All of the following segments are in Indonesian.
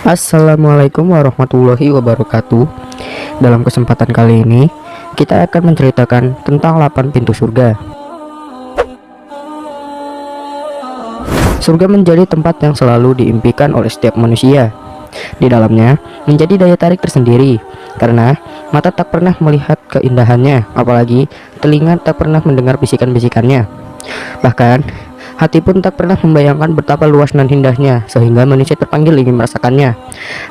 Assalamualaikum warahmatullahi wabarakatuh. Dalam kesempatan kali ini kita akan menceritakan tentang 8 pintu surga. Surga menjadi tempat yang selalu diimpikan oleh setiap manusia. Di dalamnya menjadi daya tarik tersendiri, karena mata tak pernah melihat keindahannya, apalagi telinga tak pernah mendengar bisikan-bisikannya. Bahkan hati pun tak pernah membayangkan betapa luas dan indahnya, sehingga manusia terpanggil ingin merasakannya.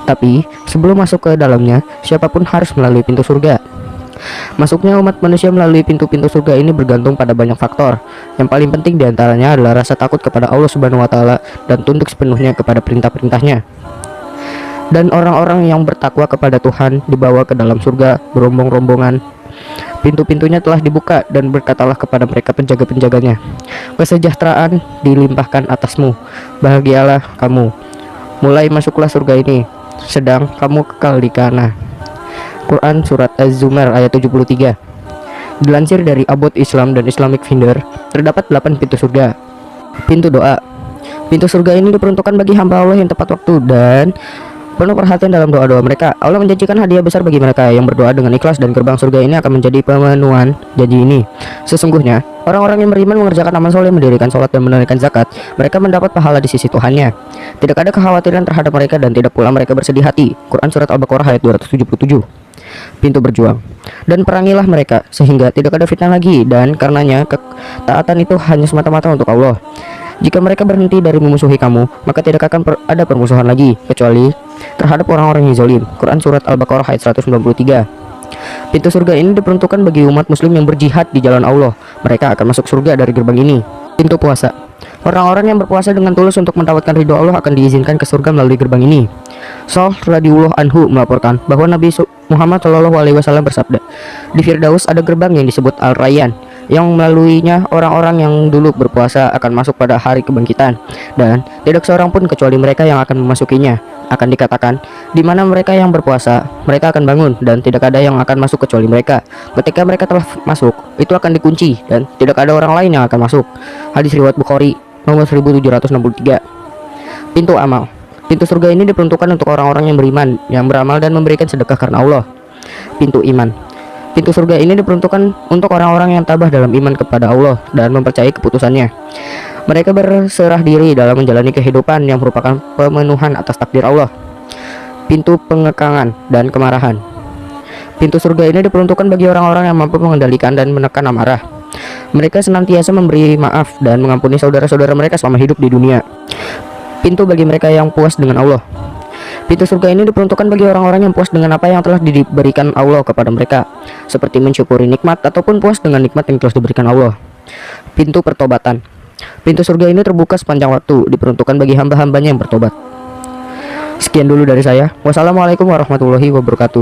Tapi sebelum masuk ke dalamnya, siapapun harus melalui pintu surga. Masuknya umat manusia melalui pintu-pintu surga ini bergantung pada banyak faktor. Yang paling penting diantaranya adalah rasa takut kepada Allah Subhanahu wa Ta'ala dan tunduk sepenuhnya kepada perintah-perintahnya. Dan orang-orang yang bertakwa kepada Tuhan dibawa ke dalam surga berombong-rombongan. Pintu-pintunya telah dibuka dan berkatalah kepada mereka penjaga-penjaganya, kesejahteraan dilimpahkan atasmu, bahagialah kamu, mulai masuklah surga ini, sedang kamu kekal di kana. Quran Surat Az-Zumar ayat 73. Dilansir dari Abot Islam dan Islamic Finder, terdapat 8 pintu surga. Pintu doa. Pintu surga ini diperuntukkan bagi hamba Allah yang tepat waktu dan penuh perhatian dalam doa-doa mereka. Allah menjanjikan hadiah besar bagi mereka yang berdoa dengan ikhlas, dan gerbang surga ini akan menjadi pemenuhan janji ini. Sesungguhnya orang-orang yang beriman mengerjakan amal soleh, mendirikan sholat dan menunaikan zakat, mereka mendapat pahala di sisi Tuhannya. Tidak ada kekhawatiran terhadap mereka dan tidak pula mereka bersedih hati. Quran Surat Al-Baqarah ayat 277. Pintu berjuang. Dan perangilah mereka sehingga tidak ada fitnah lagi, dan karenanya ketaatan itu hanya semata-mata untuk Allah. Jika mereka berhenti dari memusuhi kamu, maka tidak akan ada permusuhan lagi, kecuali terhadap orang-orang yang zalim. Quran Surat Al-Baqarah ayat 193. Pintu surga ini diperuntukkan bagi umat muslim yang berjihad di jalan Allah. Mereka akan masuk surga dari gerbang ini. Pintu puasa. Orang-orang yang berpuasa dengan tulus untuk mendapatkan ridho Allah akan diizinkan ke surga melalui gerbang ini. Sahl radhiyallahu anhu melaporkan bahwa Nabi Muhammad SAW bersabda, di Firdaus ada gerbang yang disebut Al-Rayyan, yang melaluinya orang-orang yang dulu berpuasa akan masuk pada hari kebangkitan, dan tidak seorang pun kecuali mereka yang akan memasukinya. Akan dikatakan, di mana mereka yang berpuasa, mereka akan bangun, dan tidak ada yang akan masuk kecuali mereka. Ketika mereka telah masuk, itu akan dikunci, dan tidak ada orang lain yang akan masuk. Hadis riwayat Bukhari nomor 1763. Pintu amal. Pintu surga ini diperuntukkan untuk orang-orang yang beriman, yang beramal dan memberikan sedekah karena Allah. Pintu iman. Pintu surga ini diperuntukkan untuk orang-orang yang tabah dalam iman kepada Allah dan mempercayai keputusannya. Mereka berserah diri dalam menjalani kehidupan yang merupakan pemenuhan atas takdir Allah. Pintu pengekangan dan kemarahan. Pintu surga ini diperuntukkan bagi orang-orang yang mampu mengendalikan dan menekan amarah. Mereka senantiasa memberi maaf dan mengampuni saudara-saudara mereka selama hidup di dunia. Pintu bagi mereka yang puas dengan Allah. Pintu surga ini diperuntukkan bagi orang-orang yang puas dengan apa yang telah diberikan Allah kepada mereka, seperti mensyukuri nikmat ataupun puas dengan nikmat yang telah diberikan Allah. Pintu pertobatan. Pintu surga ini terbuka sepanjang waktu, diperuntukkan bagi hamba-hambanya yang bertobat. Sekian dulu dari saya. Wassalamualaikum warahmatullahi wabarakatuh.